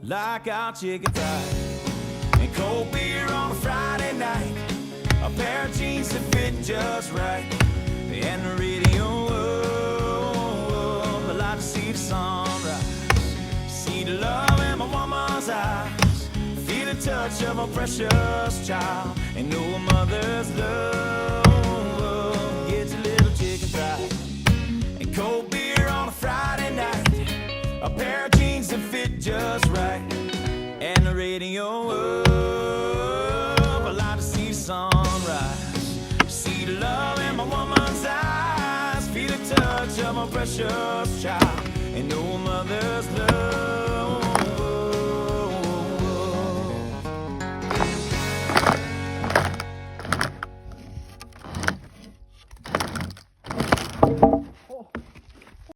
like our chicken fried, and cold beer on a Friday night, a pair of jeans that fit just right, and the radio. I like to see the sunrise, see the love in my woman's eyes, feel the touch of a precious child, and know a mother's love gets a little chicken fried, and cold beer on a Friday night, a pair of jeans that fit just right, and the radio up. I like to see the sunrise, see the love in my woman's eyes, feel the touch of my precious child, and know